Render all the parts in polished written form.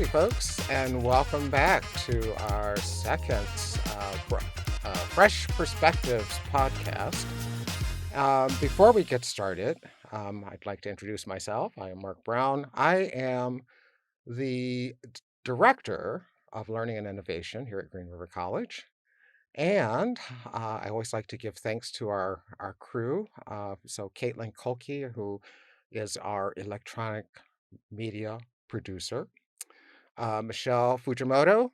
Howdy, folks, and welcome back to our second Fresh Perspectives podcast. Before we get started, I'd like to introduce myself. I am Mark Brown. I am the Director of Learning and Innovation here at Green River College. And I always like to give thanks to our crew. So Caitlin Kolke, who is our electronic media producer. Michelle Fujimoto,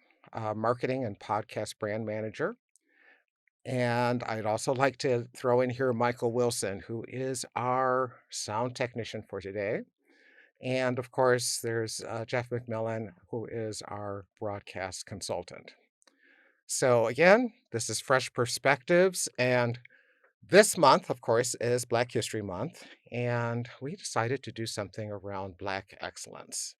marketing and podcast brand manager. And I'd also like to throw in here Michael Wilson, who is our sound technician for today. And of course, there's Jeff McMillan, who is our broadcast consultant. So again, this is Fresh Perspectives. And this month, of course, is Black History Month. And we decided to do something around Black excellence.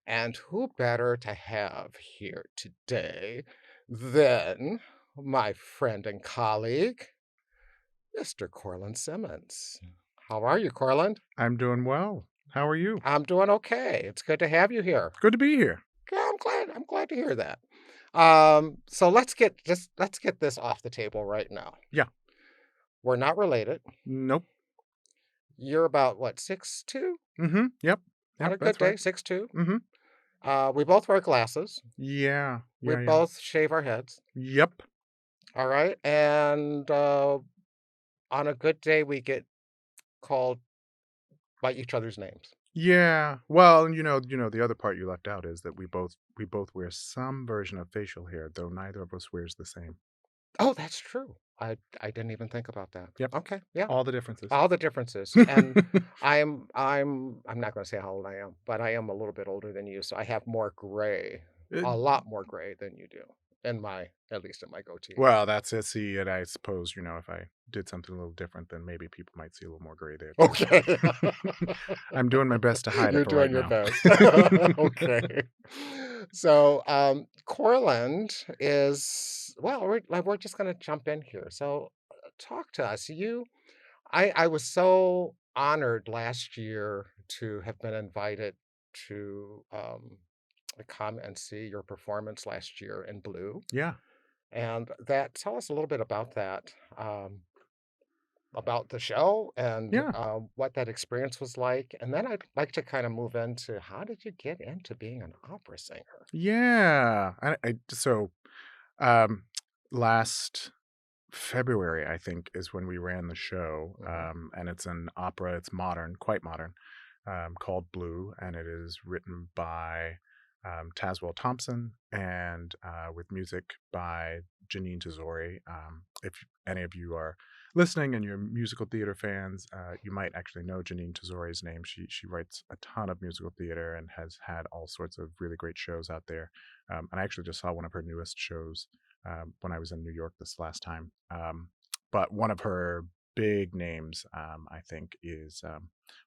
And who better to have here today than my friend and colleague, Mr. Korland Simmons. How are you, Korland? I'm doing well. How are you? I'm doing okay. It's good to have you here. Good to be here. Yeah, I'm glad to hear that. So let's get this off the table right now. Yeah. We're not related. Nope. You're about what, 6'2"? Mm-hmm. Yep. On a good day, 6'2". Mm-hmm. We both wear glasses. Yeah. We both shave our heads. Yep. All right. And on a good day, we get called by each other's names. Yeah. Well, the other part you left out is that we both wear some version of facial hair, though neither of us wears the same. Oh, that's true. I didn't even think about that. Yep. Okay. Yeah. All the differences. All the differences. And I'm not going to say how old I am, but I am a little bit older than you, so I have more gray, a lot more gray than you do at least in my goatee. Well, that's it. See, and I suppose, if I did something a little different, then maybe people might see a little more gray there. Okay. I'm doing my best to hide You're it for doing right your now. best. Okay. So, Korland is, well, we're just going to jump in here. So, talk to us. I was so honored last year to have been invited to come and see your performance last year in Blue. Yeah. And tell us a little bit about that. About the show and Yeah. what that experience was like. And then I'd like to kind of move into how did you get into being an opera singer? Yeah. So last February, I think, is when we ran the show. And it's an opera. It's modern, quite modern, called Blue. And it is written by Taswell Thompson and with music by Jeanine Tesori. If any of you are listening and you're musical theater fans, you might actually know Jeanine Tesori's name. She writes a ton of musical theater and has had all sorts of really great shows out there. And I actually just saw one of her newest shows when I was in New York this last time. But one of her big names, I think, is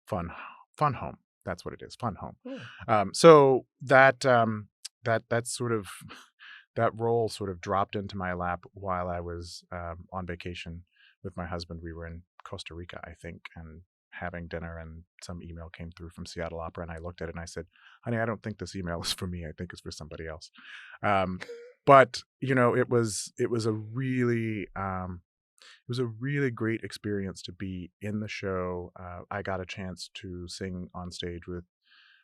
Fun Home. That's what it is, Fun Home. So that sort of that role sort of dropped into my lap while I was on vacation with my husband. We were in Costa Rica, I think, and having dinner, and some email came through from Seattle Opera, and I looked at it and I said, "Honey, I don't think this email is for me. I think it's for somebody else." But it was a really great experience to be in the show. I got a chance to sing on stage with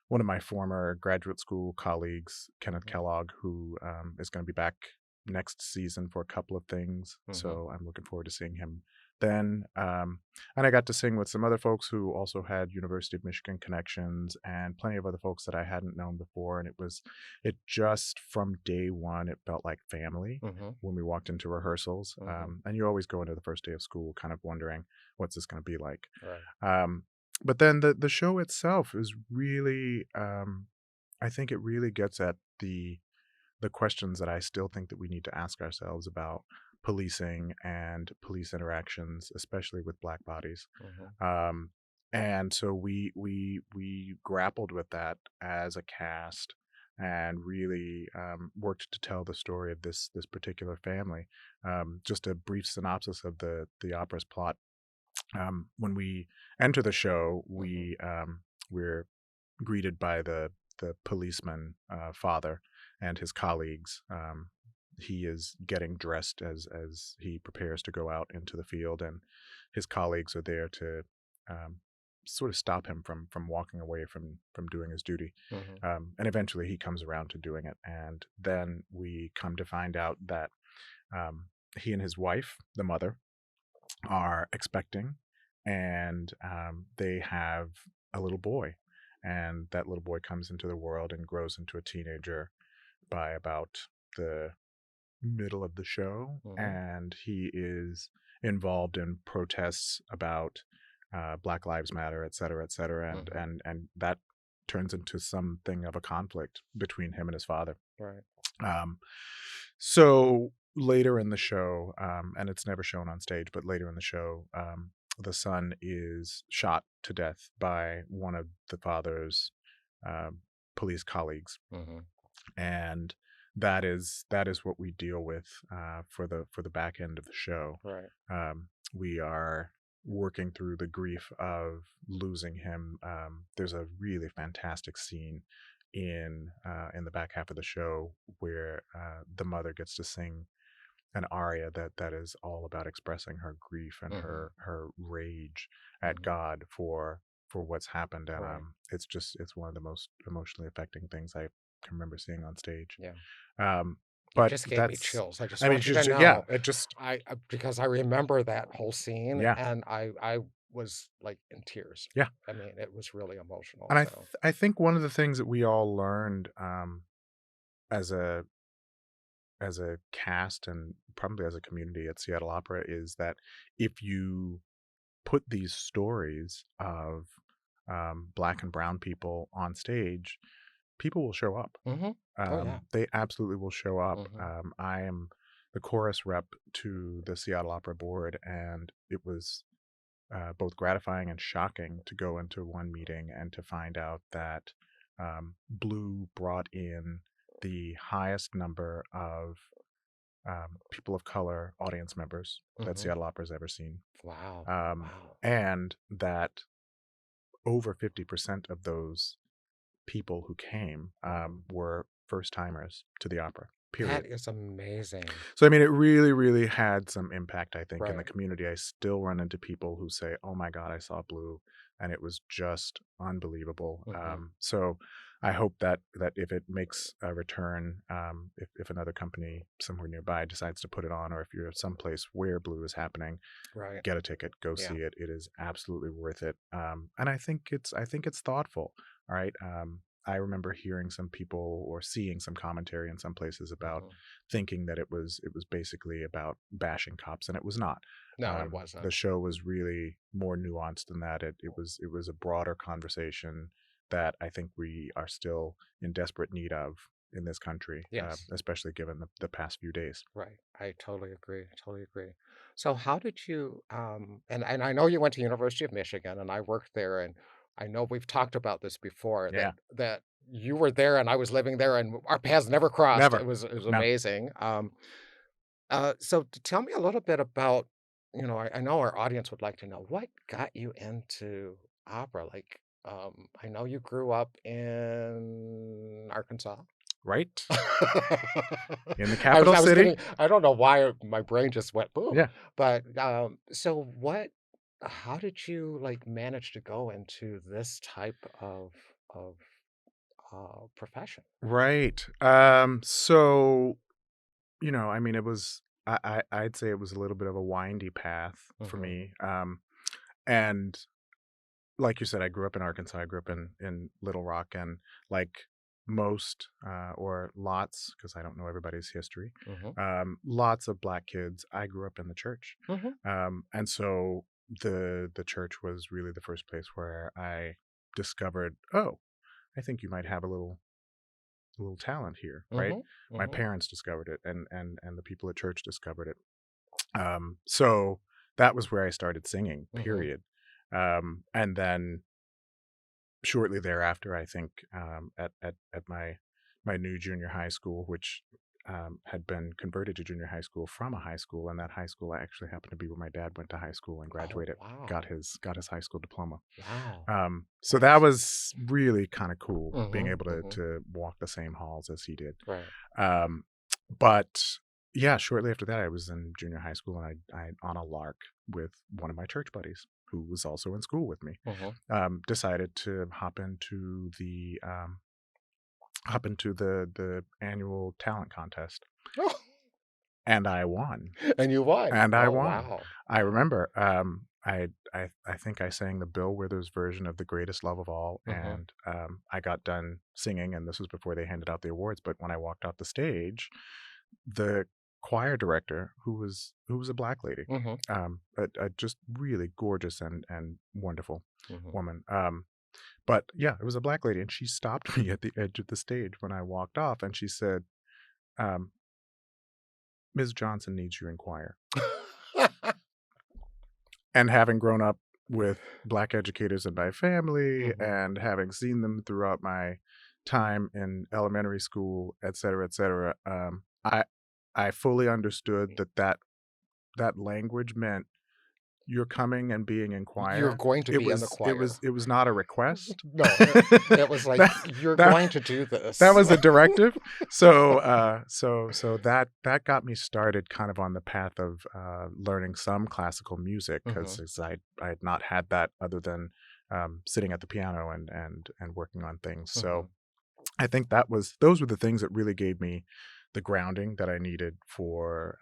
one of my former graduate school colleagues, Kenneth Kellogg, who is going to be back next season for a couple of things. So I'm looking forward to seeing him then. And I got to sing with some other folks who also had University of Michigan connections and plenty of other folks that I hadn't known before. And it just from day one, it felt like family when we walked into rehearsals. And you always go into the first day of school kind of wondering, what's this going to be like? Right. But then the show itself is really, I think it really gets at the questions that I still think that we need to ask ourselves about policing and police interactions, especially with Black bodies. And so we grappled with that as a cast and really worked to tell the story of this particular family. Just a brief synopsis of the opera's plot. When we enter the show, we're greeted by the the policeman father and his colleagues. He is getting dressed as he prepares to go out into the field, and his colleagues are there to um, sort of stop him from walking away from doing his duty. Hmm. And eventually, he comes around to doing it, and then we come to find out that he and his wife, the mother, are expecting, and they have a little boy, and that little boy comes into the world and grows into a teenager by about the middle of the show, Hmm. and he is involved in protests about Black Lives Matter, et cetera, et cetera, Hmm. and that turns into something of a conflict between him and his father. Right. Um, so later in the show, and it's never shown on stage, but later in the show, the son is shot to death by one of the father's um, police colleagues, Hmm. and that is what we deal with for the back end of the show. Right. We are working through the grief of losing him. There's a really fantastic scene in the back half of the show where the mother gets to sing an aria that is all about expressing her grief and Hmm. her rage at Hmm. God for what's happened, and Right. it's one of the most emotionally affecting things I can remember seeing on stage. Yeah. Um, You but just gave me that's, chills. I just I mean, want you to just yeah, know, it just because I remember that whole scene, yeah, and I was like in tears. yeah, I mean, it was really emotional. and So. I think one of the things that we all learned as a cast and probably as a community at Seattle Opera is that if you put these stories of black and brown people on stage, people will show up. Hmm. Oh yeah. They absolutely will show up. Hmm. I am the chorus rep to the Seattle Opera Board, and it was both gratifying and shocking to go into one meeting and to find out that Blue brought in the highest number of people of color audience members that Hmm. Seattle Opera's ever seen. Wow. Um, Wow. and that over 50% of those people who came Hmm. were first timers to the opera, That period. is amazing. So, I mean, it really, really had some impact, I think, in the Right. community. I still run into people who say, "Oh my God, I saw Blue, and it was just unbelievable." Hmm. So, I hope that if it makes a return, if another company somewhere nearby decides to put it on, or if you're someplace where Blue is happening, Right. get a ticket, go Yeah. see it. It is absolutely worth it. And I think it's thoughtful. All right. I remember hearing some people or seeing some commentary in some places about Hmm. thinking that it was basically about bashing cops, and it was not. No, it The wasn't. show was really more nuanced than that. It was a broader conversation that I think we are still in desperate need of in this country, Yes. especially given the past few days. Right. I totally agree. Totally agree. So how did you and I know you went to University of Michigan and I worked there, and I know we've talked about this before, Yeah, that you were there and I was living there and our paths never crossed. never. It was No. amazing. So tell me a little bit about, I know our audience would like to know what got you into opera. Like, I know you grew up in Arkansas. Right? In the I was capital I was city? getting I don't know why my brain just went boom, Yeah. but, so how did you, like, manage to go into this type of profession? Right. So, I mean, it was I'd say it was a little bit of a windy path for Mhm, me. And like you said, I grew up in Arkansas. I grew up in Little Rock, and like most or lots, because I don't know everybody's history, mhm, lots of black kids. I grew up in the church, mhm, and so the church was really the first place where I discovered, oh, I think you might have a little talent here, right? mhm, My mhm, parents discovered it, and the people at church discovered it. So that was where I started singing. mhm, Period. And then shortly thereafter, I think at my new junior high school, which had been converted to junior high school from a high school, and that high school actually happened to be where my dad went to high school and Oh, graduated, wow. got his high school diploma. Wow. So that That's was really kind of cool being mhm, able mhm. to walk the same halls as he did. Right. Um, but yeah, shortly after that, I was in junior high school, and I on a lark with one of my church buddies who was also in school with me, Mhm. decided to hop into the annual talent contest, and I won. And you won. And I Oh, won. wow. I Wow. remember, I think I sang the Bill Withers version of "The Greatest Love of All," Mhm. and, I got done singing, and this was before they handed out the awards, but when I walked off the stage, the choir director, who was a Black lady, Mhm. a just really gorgeous and wonderful Mhm. woman, but yeah, it was a Black lady, and she stopped me at the edge of the stage when I walked off, and she said, um, "Ms. Johnson needs you in choir." And having grown up with Black educators in my family Mhm. and having seen them throughout my time in elementary school, et cetera, I fully understood that language meant you're coming and being in You're choir. going to It be in the was it was choir. it was not a request. No, it was like, That "You're that going to do that this." was a directive. So that got me started kind of on the path of learning some classical music, because Mhm. I had not had that other than sitting at the piano and working on things. So Mhm. I think those were the things that really gave me the grounding that I needed for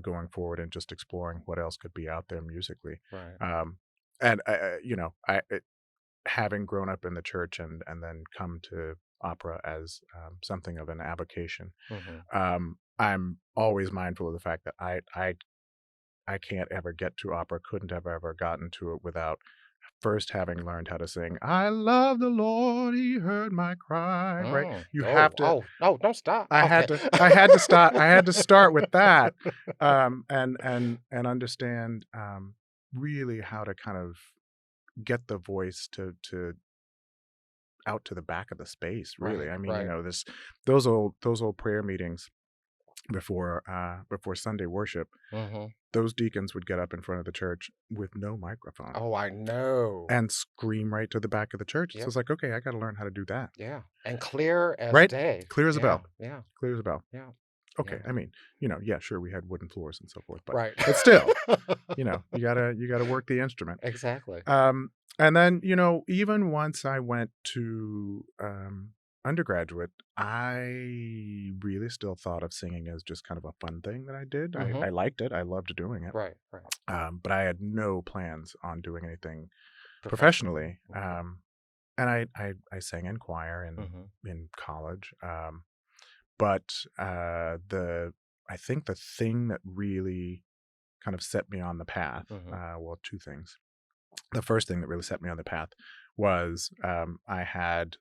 going forward and just exploring what else could be out there musically. Right. Um, and having grown up in the church and then come to opera as something of an avocation, Mhm. I'm always mindful of the fact that I can't ever get to opera, couldn't have ever gotten to it without first having learned how to sing "I love the Lord, He heard my cry." Right? Mm. You have Oh, to. oh, no, don't stop. I Okay. had to. I had to start. I had to start with that, and understand really how to kind of get the voice to out to the back of the space, really. Right, I mean, right. those old prayer meetings before Sunday worship, Mhm. those deacons would get up in front of the church with no microphone Oh, I know. and scream right to the back of the church. So Yep. it's like, okay, I got to learn how to do that. Yeah. And clear as Right? day. Clear as a Yeah, bell. yeah, Clear as a bell. yeah, Okay. yeah. I mean, yeah, sure, we had wooden floors and so forth, but Right. still, you gotta work the instrument. Exactly. Um, and then, even once I went to undergraduate, I really still thought of singing as just kind of a fun thing that I did. I Mhm. liked it. I loved doing it. Right, right. But I had no plans on doing anything Professionally. professionally. Okay. And I sang in choir Mhm. in college. But the I think the thing that really kind of set me on the path, Mhm. well, two things. The first thing that really set me on the path was I had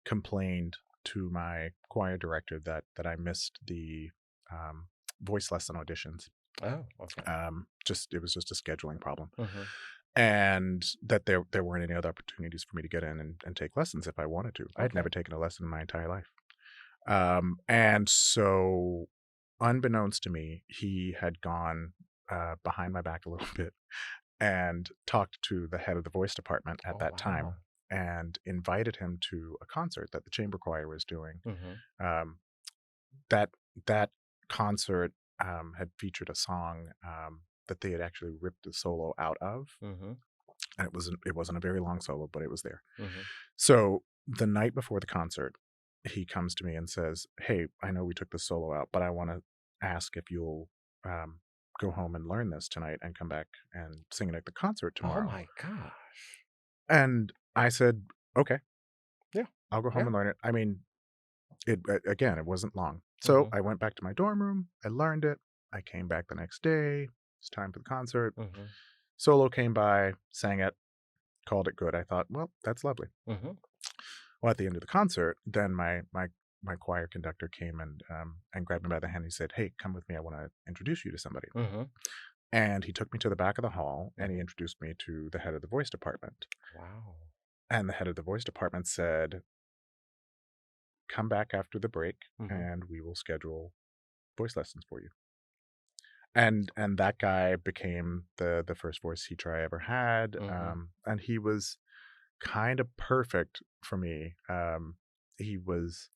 complained to my choir director that I missed the um, voice lesson auditions. Oh, okay. It was just a scheduling problem, Mhm. and that there weren't any other opportunities for me to get in and take lessons if I wanted to. I had Okay. never taken a lesson in my entire life, and so unbeknownst to me, he had gone behind my back a little bit and talked to the head of the voice department at Oh, that time wow. and invited him to a concert that the chamber choir was doing. Mhm. Um, that that concert had featured a song that they had actually ripped the solo out of, Mhm. and it wasn't a very long solo, but it was there. Mhm. So the night before the concert, he comes to me and says, "Hey, I know we took the solo out, but I want to ask if you'll um, go home and learn this tonight and come back and sing it at the concert Oh tomorrow." my gosh. And I said, "Okay, Yeah. I'll go home Yeah. and learn it." I mean, again, it wasn't long. So Mhm. I went back to my dorm room. I learned it. I came back the next day. It's time for the concert. Mhm. Solo came by, sang it, called it good. I thought, well, that's lovely. Mhm. Well, at the end of the concert, then my choir conductor came and grabbed me by the hand. He said, "Hey, come with me. I want to introduce you to somebody." Mhm. And he took me to the back of the hall and he Mhm. introduced me to the head of the voice department. Wow. And the head of the voice department said, come back after the break Mhm. and we will schedule voice lessons for you. And that guy became the first voice teacher I ever had, Mhm. and he was kind of perfect for me. He was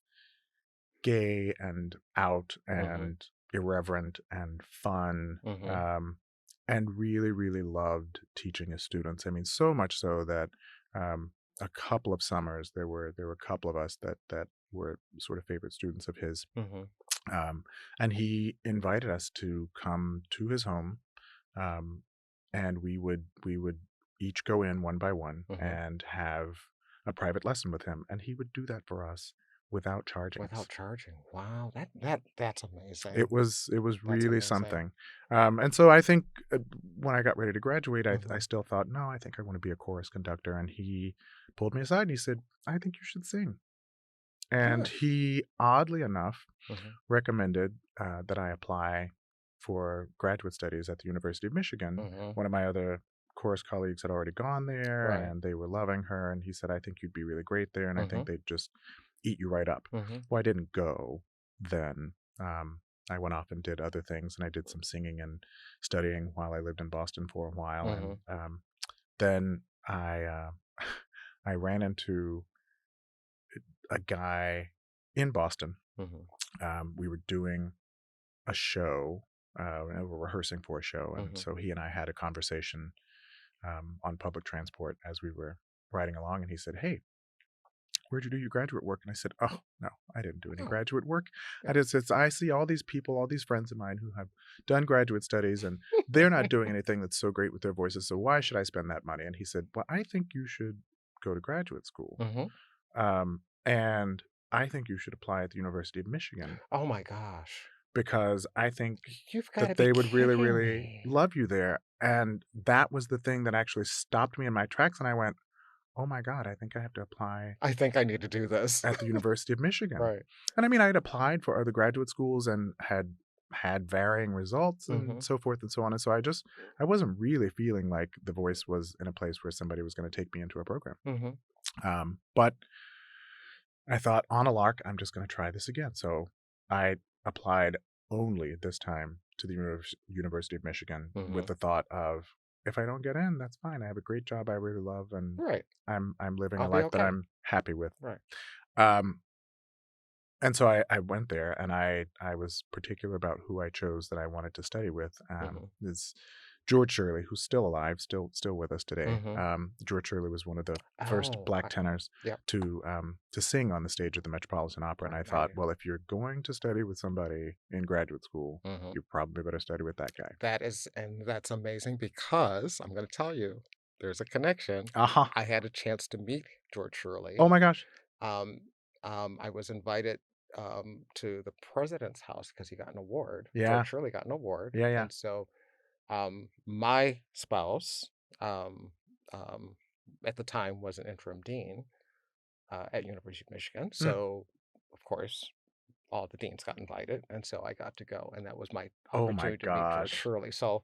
gay and out Mhm. and irreverent and fun, Mhm. um, and really, really loved teaching his students. I mean, so much so that a couple of summers there were a couple of us that were sort of favorite students of his, Mhm. um, and he invited us to come to his home, um, and we would each go in one by one Mhm. and have a private lesson with him, and he would do that for us without charging Without us. charging. Wow, that's amazing. It was That's really amazing. something, and so I think when I got ready to graduate, I Mhm. still thought, no, I think I want to be a chorus conductor, and he pulled me aside and he said, I think you should sing, and Good. he oddly enough Mhm. recommended that I apply for graduate studies at the University of Michigan. Mhm. One of my other chorus colleagues had already gone there Right. and they were loving her. And he said, I think you'd be really great there. And I think Mhm. they'd just eat you right up. Mhm. Well, I didn't go then. I went off and did other things and I did some singing and studying while I lived in Boston for a while. And Mhm. then I ran into a guy in Boston. Mhm. We were doing a show. We were rehearsing for a show, and Mhm. so he and I had a conversation on public transport as we were riding along. And he said, "Hey, where'd you do your graduate work?" And I said, "Oh no, I didn't do any Oh, graduate work. I yeah. just it's, I see all these people, all these friends of mine who have done graduate studies, and they're not doing anything that's so great with their voices. So why should I spend that money?" And he said, "Well, I think you should go to graduate school, Mhm. and I think you should apply at the University of Michigan." Oh my gosh. Because I think You've gotta that be they would really, kidding really me. love you there, and that was the thing that actually stopped me in my tracks, and I went, "Oh my god, I think I have to apply I think I need to do this. at the University of Michigan." Right. And I mean, I had applied for other graduate schools and had varying results and Mhm. so forth and so on, and so I wasn't really feeling like The Voice was in a place where somebody was gonna take me into a program. Mhm. But I thought, on a lark, I'm just going to try this again. So I applied only this time to the University of Michigan with Mhm. the thought of, if I don't get in, that's fine. I have a great job I really love, and Right. I'm living I'll a be life that okay. I'm happy with. Right. Um, and so I went there, and I was particular about who I chose that I wanted to study with. Mhm. Is George Shirley, who's still alive, still with us today. Mhm. George Shirley was one of the first Oh, black tenors yep. to sing on the stage of the Metropolitan Opera. And I thought, Okay. well, if you're going to study with somebody in graduate school, Mhm. you probably better study with that guy. That's amazing because I'm gonna tell you, there's a connection. Aha! I had a chance to meet George Shirley. Oh my gosh! Um, I was invited, to the president's house because he got an award. Yeah, George Shirley got an award, yeah, yeah. and so, my spouse, um, um, at the time was an interim dean, at University of Michigan, Mm. so, of course, all the deans got invited, and so I got to go, and that was my Oh my opportunity to meet George gosh! Shirley, so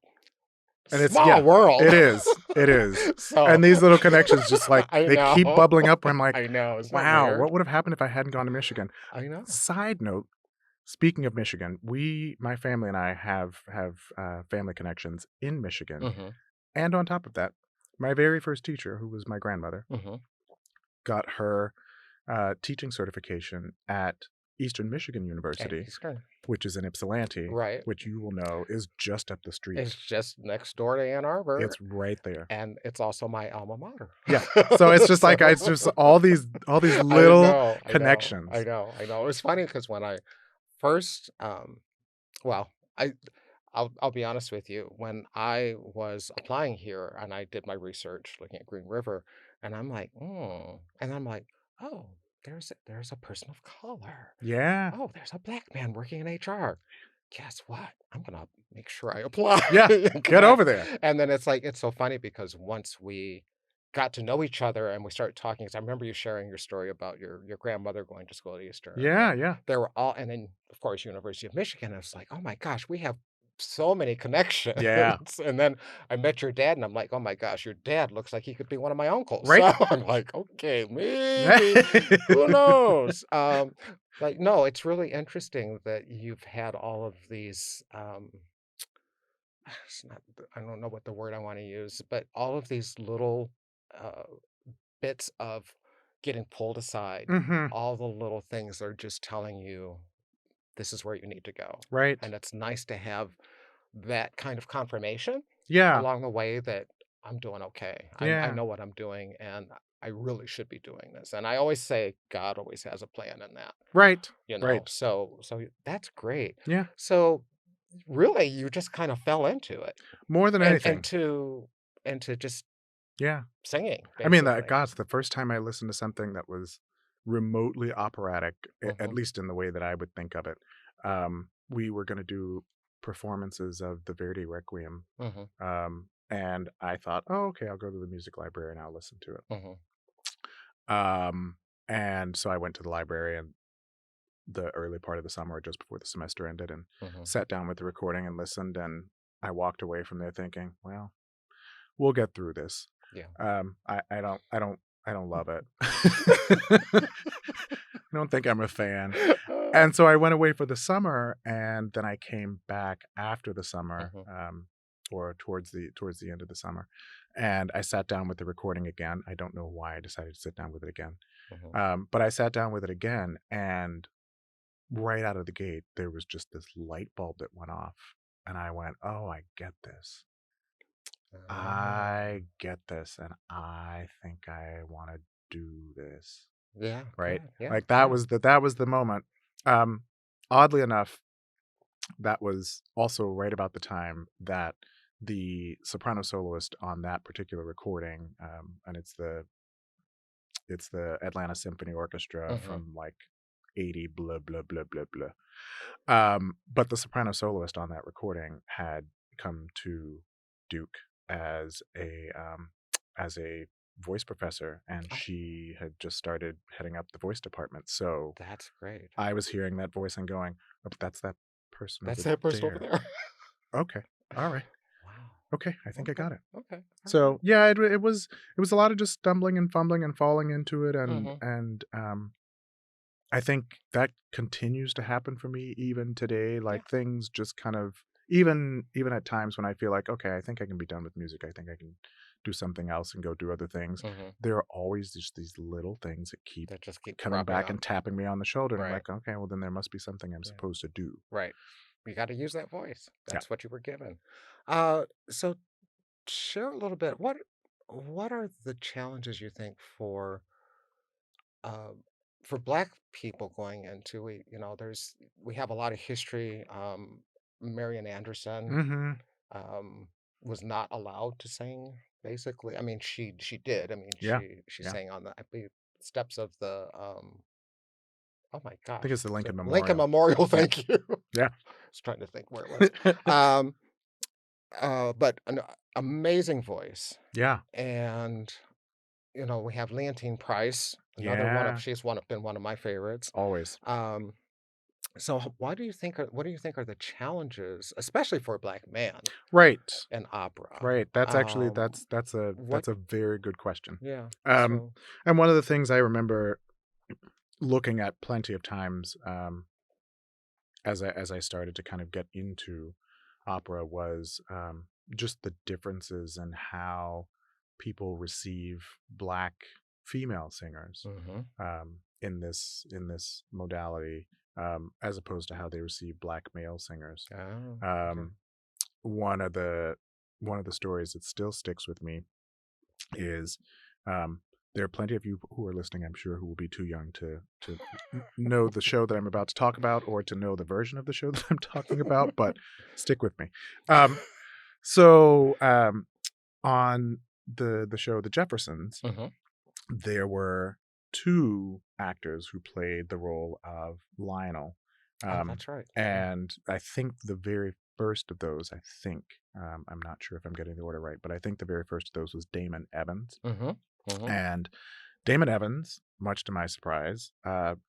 And it's small yeah, world. it is, it is. So And these little connections just like I they keep know. bubbling up. Where I'm like, I know, isn't that wow, what weird? would have happened if I hadn't gone to Michigan? I know. Side note, speaking of Michigan, my family and I have family connections in Michigan, Mhm, and on top of that, my very first teacher, who was my grandmother, mhm. got her teaching certification at Eastern Michigan At University, Eastern. which is in Ypsilanti, Right. which you will know is just up the It's street. just next door to Ann Arbor, It's right there. and it's also my alma mater. Yeah. So it's just like it's So just all these I little know, I know, I connections. know, I know. It was funny because when I first, well, I I'll be honest with you. When I was applying here and I did my research looking at Green River, and I'm like, and I'm like, oh, there's a person of color. Yeah. Oh, there's a black man working in HR. Guess what? I'm gonna make sure I apply Yeah. and Get connect. over there. And then it's like it's so funny because once we got to know each other and we started talking, 'cause I remember you sharing your story about your grandmother going to school at Eastern, and Yeah, yeah. they were all, and then of course University of Michigan. I was like, oh my gosh, we have so many connections. Yeah. And then I met your dad, and I'm like, oh my gosh, your dad looks like he could be one of my uncles. Right? So I'm like, okay, maybe, who knows? But no, it's really interesting that you've had all of these. It's not, I don't know what the word I want to use, but all of these little uh, bits of getting pulled aside, Mhm. all the little things are just telling you this is where you need to go. Right. And it's nice to have that kind of confirmation Yeah. along the way that I'm doing okay. I Yeah. know what I'm doing and I really should be doing this. And I always say God always has a plan in that, Right. you know. Right. So that's great. Yeah. So really you just kind of fell into it More than and anything. and to just Yeah. singing I mean, that basically. God, it's the first time I listened to something that was remotely operatic, at Mhm. least in the way that I would think of it. We were going to do performances of the Verdi Requiem, Mhm. and I thought, oh, okay, I'll go to the music library and I'll listen to it. Mhm. And so I went to the library in the early part of the summer, just before the semester ended, and Mhm. sat down with the recording and listened. And I walked away from there thinking, well, we'll get through this. Yeah. I don't love it. I don't think I'm a fan. And so I went away for the summer, and then I came back after the summer, Mhm. or towards the end of the summer, and I sat down with the recording again. I don't know why I decided to sit down with it again, Mhm. but I sat down with it again, and right out of the gate, there was just this light bulb that went off, and I went, "Oh, I get this. Ah. I get this, and I think I want to do this." Yeah, Right? good. Yeah, Like that yeah. was the moment. Um, Oddly enough, that was also right about the time that the soprano soloist on that particular recording, and it's the Atlanta Symphony Orchestra Mhm. from like 80 blah blah blah blah blah. But the soprano soloist on that recording had come to Duke as a voice professor, and Oh, she had just started heading up the voice department. So that's great. I was hearing that voice and going, "Oh, but that's that person That's over that person over there." there. Okay, all right, Wow. okay, I think I Okay. got it. Okay. All right. So yeah, it was a lot of just stumbling and fumbling and falling into it, Mhm. and I think that continues to happen for me even today. Yeah. Like things just kind of even at times when I feel like, okay, I think I can be done with music. I think I can do something else and go do other things. Mhm. There are always just these little things that keep That just keep coming cropping back up. and tapping me on the shoulder. And I'm Right. like, okay, well then there must be something I'm Yeah. supposed to do. Right. You got to use that voice. Yeah. That's what you were given. So share a little bit. What are the challenges you think uh, for Black people going into we have a lot of history. Marian Anderson Mm-hmm. um, was not allowed to sing. Basically, I mean, she did. I mean, Yeah. she Yeah. sang on the I believe steps of the oh my I think gosh, it's the the Lincoln Lincoln Memorial. Memorial. Yeah. Thank you. I Yeah. was trying to think where it was. Um, but an amazing voice, Yeah. and we have Leontine Price, another one of Yeah. she's been one of my favorites. Always. Um, so what do you think are the challenges, especially for a Black man Right. in opera? Right. That's actually Um, what that's a very good question. Yeah, Um, so and one of the things I remember looking at plenty of times, as I started to kind of get into opera was, just the differences in how people receive black female singers, mhm. in this modality, as opposed to how they receive black male singers. Oh, okay. Um, one of the one of the stories that still sticks with me is, um, there are plenty of you who are listening, I'm sure, who will be too young to know the show that I'm about to talk about, or to know the version of the show that I'm talking about, but stick with me. Um, so on the show The Jeffersons, Mhm. there were two actors who played the role of Lionel. Oh, Um, that's right, yeah. and I think the very first of those, I'm not sure if I'm getting the order right, but I think the very first of those was Damon Evans. Mhm, mhm. And Damon Evans, much to my surprise,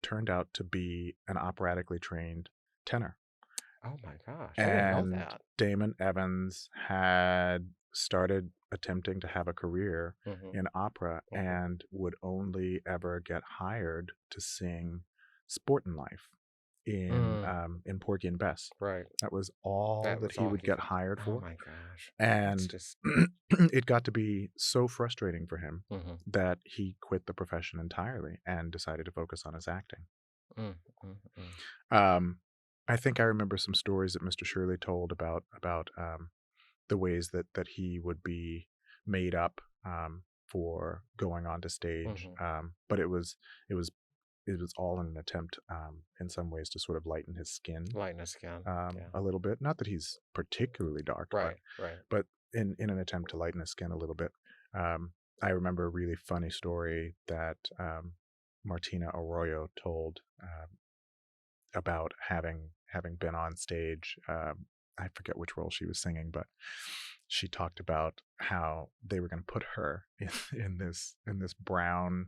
turned out to be an operatically trained tenor. Oh my gosh, I didn't know And that. Damon Evans had started attempting to have a career Mhm, in opera mhm, and would only ever get hired to sing Sport and Life mm, in Porgy and Bess. right. That was all That that was he all would he get could hired oh for. my gosh. That's And just it got to be so frustrating for him mhm, that he quit the profession entirely and decided to focus on his acting. mm, mm, mm. Um, I think I remember some stories that Mr. Shirley told about the ways that he would be made up for going onto stage, Mhm. but it was it was all in an attempt in some ways to sort of lighten his skin Lightness skin. Yeah. a little bit. Not that he's particularly dark, Right, right. but in an attempt to lighten his skin a little bit. Um, I remember a really funny story that Martina Arroyo told about having been on stage. I forget which role she was singing, but she talked about how they were going to put her in this brown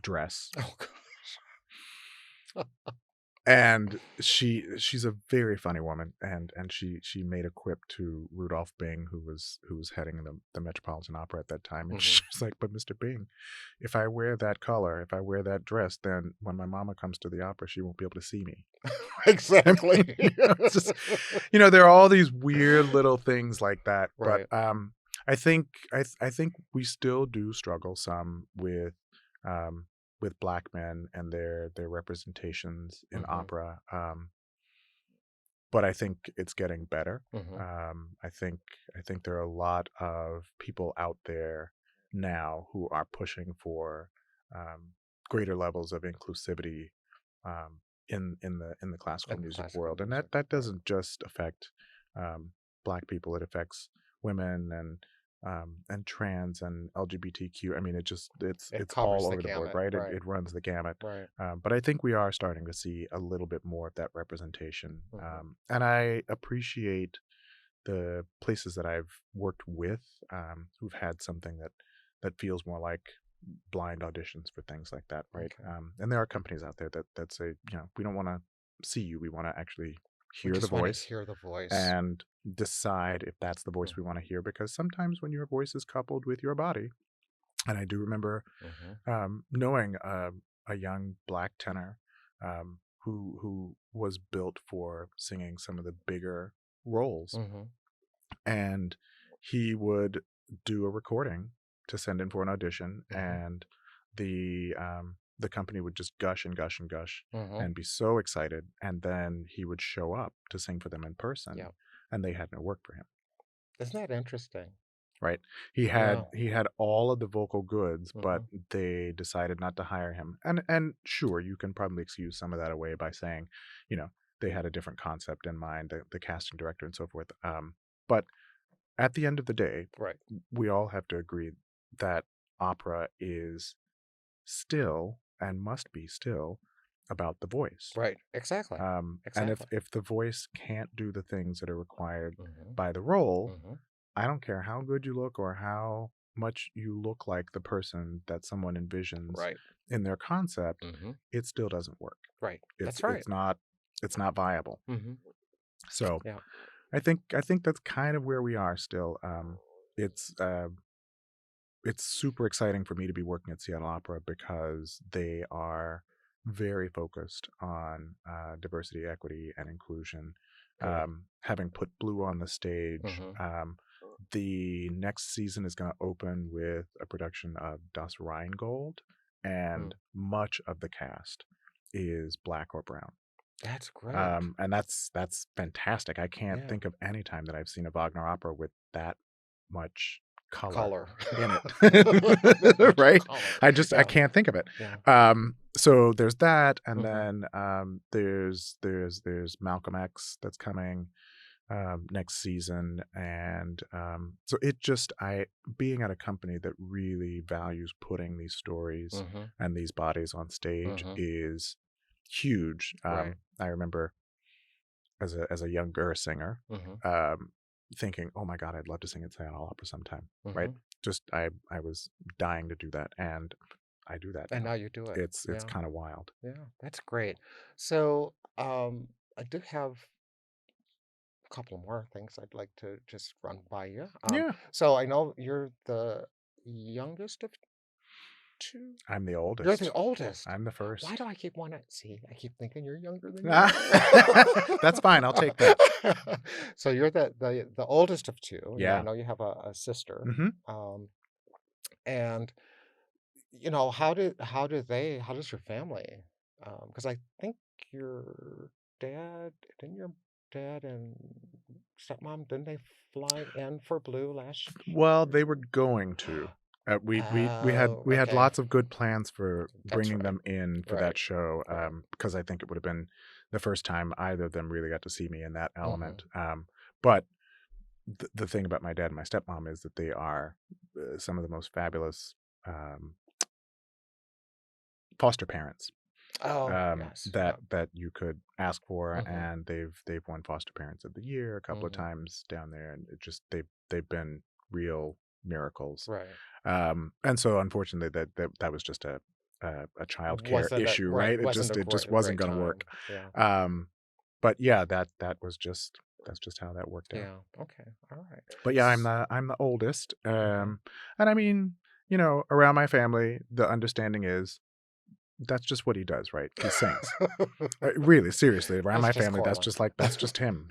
dress, Oh god. and she's a very funny woman, and she made a quip to Rudolph Bing, who was heading the Metropolitan Opera at that time, and Mhm. she's like, "But Mr. Bing, if I wear that color, if I wear that dress, then when my mama comes to the opera, she won't be able to see me." I Exactly. mean, it's just, there are all these weird little things like that. But Right. I think we still do struggle some um, with black men and their representations in Mhm, opera. But I think it's getting better. mhm. I think there are a lot of people out there now who are pushing for um, greater levels of inclusivity um, in the classical And music classical world, and music. that Right. doesn't just affect black people; it affects women and trans and LGBTQ. I mean, It it's covers all the over the board, gamut. right? Right, It runs the gamut. right. But I think we are starting to see a little bit more of that representation, Mhm. and I appreciate the places that I've worked with who've had something that feels more like blind auditions for things like that, right? Okay. And there are companies out there that say, we don't want to see you, we want to actually We hear the just wanna voice hear the voice. and decide if that's the voice we want Mhm, to hear. Because sometimes when your voice is coupled with your body, and I do remember mhm, knowing a young black tenor who was built for singing some of the bigger roles, mhm, and he would do a recording to send in for an audition, mhm, and the company would just gush and gush and gush mhm. and be so excited, and then he would show up to sing for them in person, Yep. and they had no work for him. Isn't that interesting? Right? Yeah. He had all of the vocal goods, but Mhm. they decided not to hire him. And sure, you can probably excuse some of that away by saying, you know, they had a different concept in mind, the casting director and so forth. But at the end of the day, Right. we all have to agree that opera is still and must be still about the voice. Right. Exactly. And Exactly. if the voice can't do the things that are required Mhm, by the role, mhm. I don't care how good you look or how much you look like the person that someone envisions Right. in their concept, Mhm. it still doesn't work. Right. That's right. It's not viable. Mhm. So Yeah. I think that's kind of where we are still. It's uh, it's super exciting for me to be working at Seattle Opera because they are very focused on diversity, equity, and inclusion. Good. Having put Blue on the stage, Mhm. the next season is going to open with a production of Das Rheingold, Mm. and much of the cast is black or brown. That's great. And that's fantastic. I can't Yeah. think of any time that I've seen a Wagner opera with that much color Color. in it. That much Right? color. I Yeah. can't think of it. Yeah. So there's that, and Mhm. then there's Malcolm X that's coming next season, and so it just I being at a company that really values putting these stories Mhm. and these bodies on stage Mhm. is huge. Right. I remember as a younger singer, Mhm. um, thinking, "Oh my god, I'd love to sing at Seattle Opera sometime." Right? Mhm. Just I was dying to do that, and I do that And now. now you do it. It's Yeah. kind of wild. Yeah. That's great. So, I do have couple more things I'd like to just run by you. Yeah. So I know you're the youngest of two. I'm the You're the oldest. oldest. I'm the Why first. do I keep wanting to see? I keep thinking you're younger than you That's fine. I'll take that. are. So you're the oldest of two. You know, I Yeah. know you have a sister. Hmm. Um, and how does your family? Because I think your dad, didn't your dad and stepmom, didn't they fly in for Blue last Well, they were year? going to. Oh, We had okay. lots of good plans for That's bringing right. them in for Right. that show, Right. because I think it would have been the first time either of them really got to see me in that Hmm. element. But the thing about my dad and my stepmom is that they are some of the most fabulous um, foster parents Oh, yes. that Yep. you could ask for, Hmm. and they've won Foster Parents of the Year a couple of Hmm. times down there, and it just they've been real miracles. Right. And so unfortunately that was just a child care Wasn't it issue, right? right? It just A wasn't great going to time. work. Yeah. Um, but yeah, that was just that's just how that worked out. Yeah. Okay. All right. But yeah, I'm the oldest, Mm-hmm. and I mean, around my family, the understanding is that's just what he does, right? He sings. Really, seriously, around That's my just family, Korland. that's just him.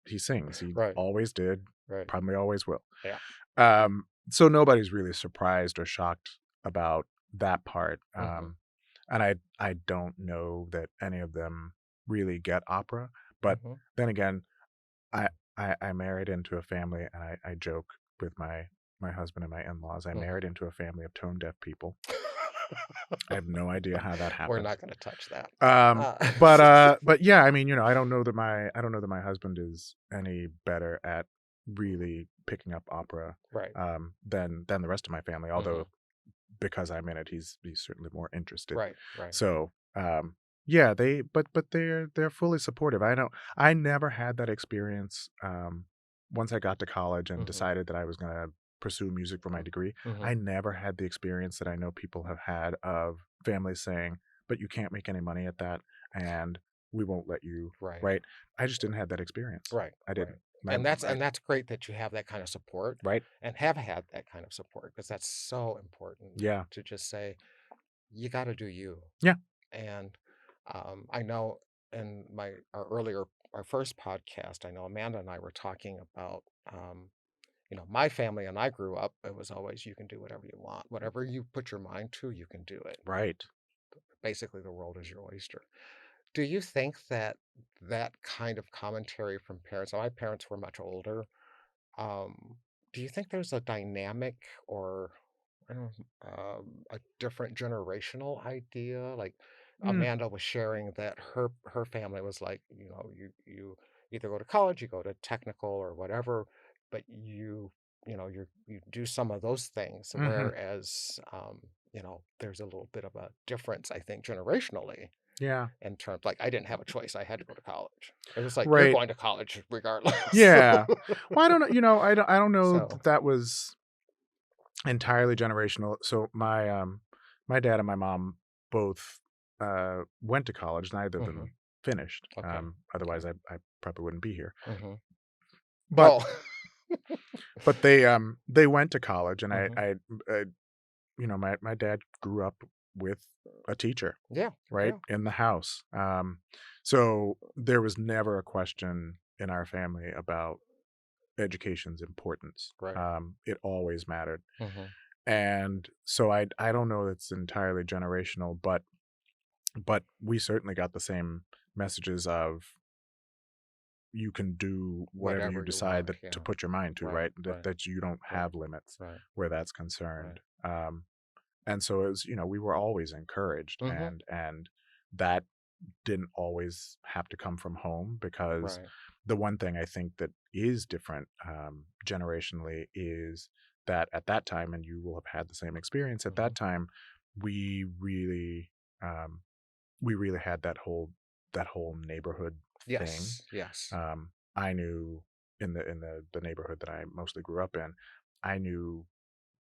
He sings. He Right. always did, Right. probably always will. Yeah. So nobody's really surprised or shocked about that part. Hmm. And I don't know that any of them really get opera. But Hmm. then again, I I married into a family, and I joke with my husband and my in-laws. I Hmm. married into a family of tone deaf people. I have no idea how that We're happened. not going to touch that. Um, Uh, but yeah, I mean, I don't know that my husband is any better at really picking up opera right. than the rest of my family. Hmm. Although because I'm in it, he's certainly more interested. Right. Right. So yeah, but they're fully supportive. I never had that experience. Once I got to college and Hmm. decided that I was going to pursue music for my degree, Hmm. I never had the experience that I know people have had of families saying, "But you can't make any money at that, and we won't let you." Right. Right? I just didn't have that experience. Right. I Right. didn't. And that's great that you have that kind of support Right? and have had that kind of support because that's so important Yeah. to just say you got to do you. Yeah. And I know in our first podcast, I know Amanda and I were talking about my family and I grew up. It was always you can do whatever you want, whatever you put your mind to, you can do it. Right. Basically, the world is your oyster. Do you think that that kind of commentary from parents? My parents were much older. Um, do you think there's a dynamic or I don't know, a different generational idea? Like Mm, Amanda was sharing that her family was like, you either go to college, you go to technical or whatever, but you do some of those things. hmm. Whereas there's a little bit of a difference, I think, generationally Yeah. in terms like I didn't have a choice. I had to go to college. It was like you're Right. going to college regardless. Yeah. Well, I don't know. I don't know So, that that was entirely generational. So my dad and my mom both went to college. Neither of mhm, them finished. okay, okay. I probably wouldn't be here. Mhm. But Well, they went to college, and mhm. I my dad grew up with a teacher, Yeah, right, yeah, in the house. So there was never a question in our family about education's importance. right. It always mattered. Mhm, And so I don't know it's entirely generational, but we certainly got the same messages of you can do whatever you whatever you decide want, that to yeah. put your mind to, Right, right? right, That you don't right, have limits right, where that's right. concerned. And so it was, we were always encouraged, Mhm, and that didn't always have to come from home, because right. the one thing I think that is different generationally is that at that time, and you will have had the same experience at Mhm. that time, we really um, we really had that whole neighborhood thing. Yes, yes. I knew in the neighborhood that I mostly grew up in, I knew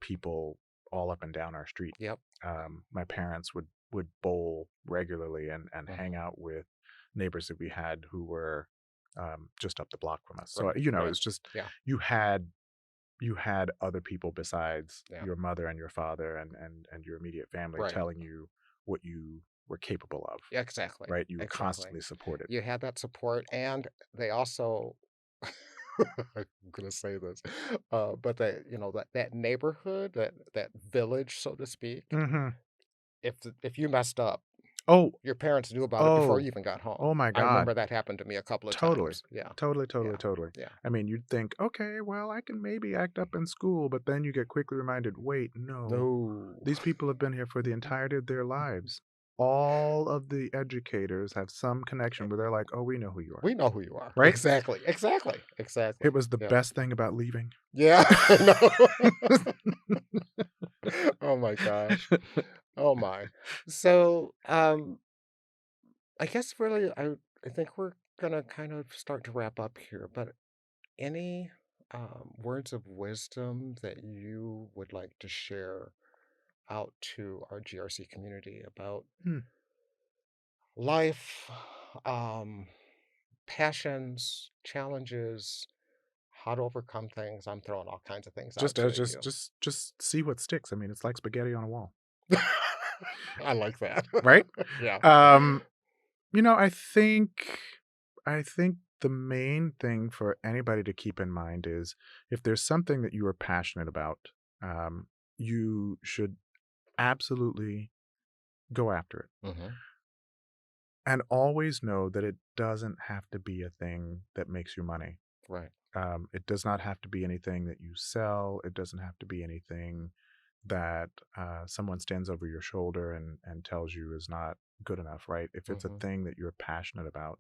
people all up and down our street. Yep. My parents would bowl regularly and hang Mhm. out with neighbors that we had who were just up the block from us. So Right. Right. it's just Yeah. you had you had other people besides Yeah. your mother and your father and your immediate family Right. telling you what you were capable of, Yeah, exactly. right? You were Exactly. constantly supported. You had that support, and they also I'm gonna say this, but that neighborhood, that village, so to speak, Hmm. if you messed up, Oh, your parents knew about it before you oh, even got home. oh my I God. remember that happened to me a couple of Totally. times. Yeah. Totally, totally, Yeah. totally. Yeah. I mean, you'd think, okay, well, I can maybe act up in school, but then you get quickly reminded, wait, no, No. these people have been here for the entirety of their lives. All of the educators have some connection where they're like, oh, we know who you are, We know who you are. right? Exactly. Exactly. It Exactly. was the Yeah. best thing about leaving. Yeah. I know. Oh my gosh. Oh my. So, I guess really I think we're gonna kind of start to wrap up here, but any words of wisdom that you would like to share out to our GRC community about Hmm. life, um, passions, challenges, how to overcome things? I'm throwing all kinds of things out Just as to just you. just just see what sticks. I mean, it's like spaghetti on a wall, I like that. right? Yeah. Um, I think the main thing for anybody to keep in mind is if there's something that you are passionate about, um, you should absolutely go after it. Hmm. And always know that it doesn't have to be a thing that makes you money. Right. It does not have to be anything that you sell. It doesn't have to be anything that someone stands over your shoulder and tells you is not good enough, right? If it's a Hmm. thing that you're passionate about,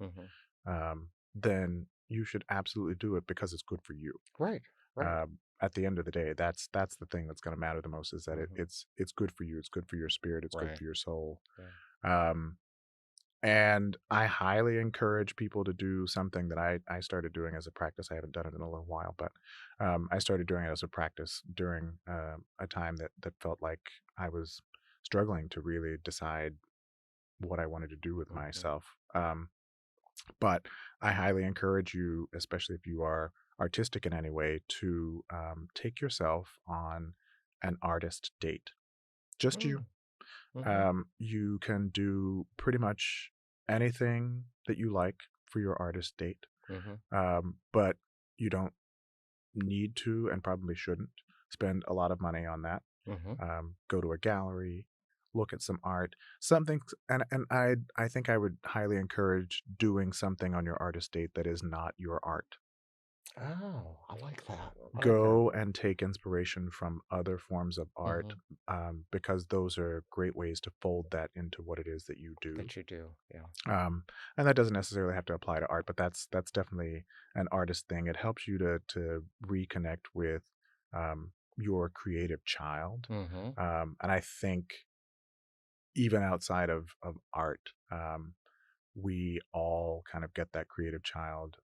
Hmm. then you should absolutely do it because it's good for you. Right. Right. At the end of the day, that's the thing that's going to matter the most is that Hmm. it's good for you. It's good for your spirit. It's good Right. for your soul. Yeah. Um, and I highly encourage people to do something that I started doing as a practice. I haven't done it in a little while, but I started doing it as a practice during a time that felt like I was struggling to really decide what I wanted to do with Hmm. myself. But I highly encourage you, especially if you are artistic in any way, to take yourself on an artist date. Just you. Hmm. You can do pretty much anything that you like for your artist date, Hmm. but you don't need to and probably shouldn't spend a lot of money on that. Hmm. Go to a gallery, look at some art, something, and I think I would highly encourage doing something on your artist date that is not your art. Oh, I like that. I like that. Go and take inspiration from other forms of art, Hmm. because those are great ways to fold that into what it is that you do. That you do. Yeah. Um, and that doesn't necessarily have to apply to art, but that's definitely an artist thing. It helps you to reconnect with your creative child, Hmm. and I think even outside of art, we all kind of get that creative child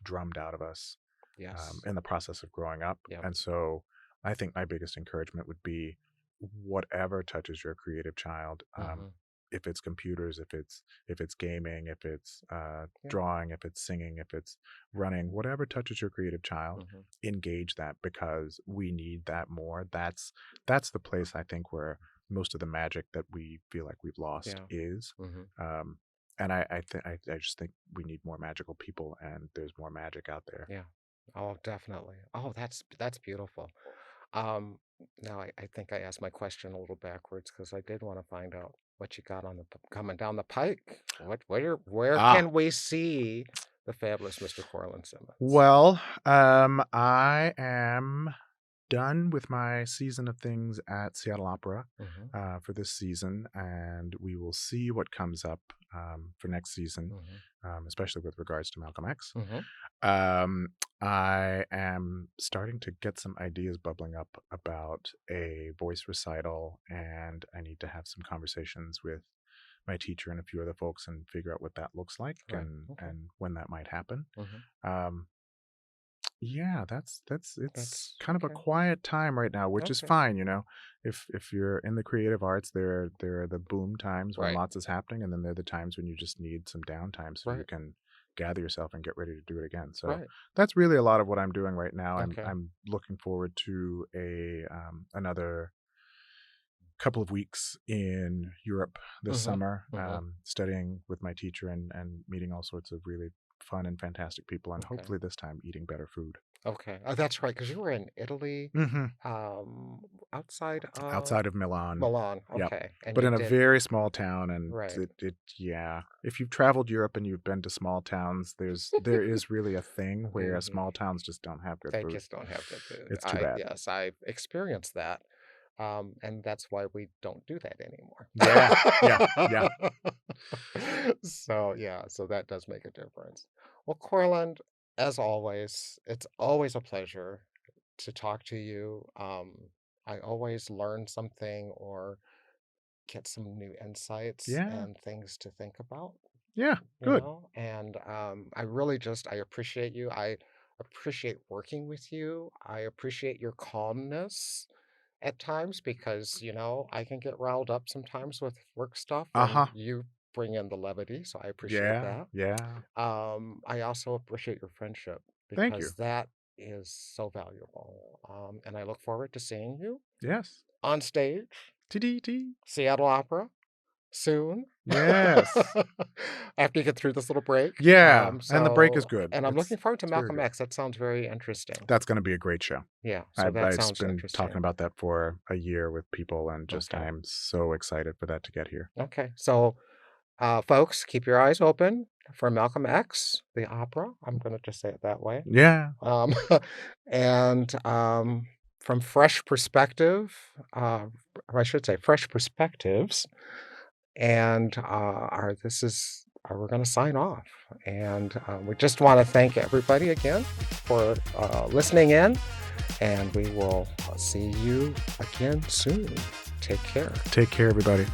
drummed out of us Yes. in the process of growing up. Yep. And so I think my biggest encouragement would be whatever touches your creative child. Hmm. If it's computers, if it's gaming, if it's Yeah. drawing, if it's singing, if it's running, whatever touches your creative child, Hmm. engage that because we need that more. That's the place I think where most of the magic that we feel like we've lost Yeah. is. Hmm. Um, and I just think we need more magical people, and there's more magic out there. Yeah. Oh, definitely. Oh, that's beautiful. Um, Now I think I asked my question a little backwards because I did want to find out what you got on coming down the pike. Where Ah, can we see the fabulous Mr. Korland Simmons? well, I am done with my season of things at Seattle Opera Hmm. for this season, and we will see what comes up for next season, Hmm. especially with regards to Malcolm X. Hmm. Um, I am starting to get some ideas bubbling up about a voice recital, and I need to have some conversations with my teacher and a few other folks and figure out what that looks like Right. Okay. and when that might happen. Hmm. Um, yeah, that's it's That's kind of a okay. quiet time right now, which is Okay. fine. If you're in the creative arts, there are the boom times when Right. lots is happening, and then there are the times when you just need some downtime so you Right. can gather yourself and get ready to do it again. So Right. that's really a lot of what I'm doing right now. Okay. I'm looking forward to another couple of weeks in Europe this Mm-hmm. summer, Mm-hmm. studying with my teacher and meeting all sorts of really fun and fantastic people, and Okay. hopefully this time eating better food. Okay. Oh, that's right, because you were in Italy, Hmm. um, outside of Outside of Milan. Milan. Yep. Okay. And But you in a did, very small town, and right. yeah. If you've traveled Europe and you've been to small towns, there is really a thing where Hmm. small towns just don't have good They food. just don't have good food. It's too bad. Yes, I've experienced that. And that's why we don't do that anymore. Yeah, yeah, yeah. So, yeah, so that does make a difference. Well, Corland, as always, it's always a pleasure to talk to you. I always learn something or get some new insights Yeah, and things to think about, yeah, good. and I really just, I appreciate you. I appreciate working with you. I appreciate your calmness at times because, I can get riled up sometimes with work stuff and Uh-huh. you bring in the levity, so I appreciate Yeah, that. yeah. I also appreciate your friendship Thank you. because that is so valuable. And I look forward to seeing you Yes. on stage, TDT. Seattle Opera, soon. Yes. After you get through this little break. Yeah, and the break is good. And I'm looking forward to It's very Malcolm good. X. That sounds very interesting. That's gonna be a great show. Yeah, so that I've sounds been talking interesting. about that for a year with people, and just Okay. I'm so excited for that to get here. Okay. So, folks, keep your eyes open for Malcolm X, the opera. I'm going to just say it that way. Yeah. Um, and from Fresh Perspective, or I should say Fresh Perspectives, and we're going to sign off. And we just want to thank everybody again for listening in, and we will see you again soon. Take care. Take care, everybody.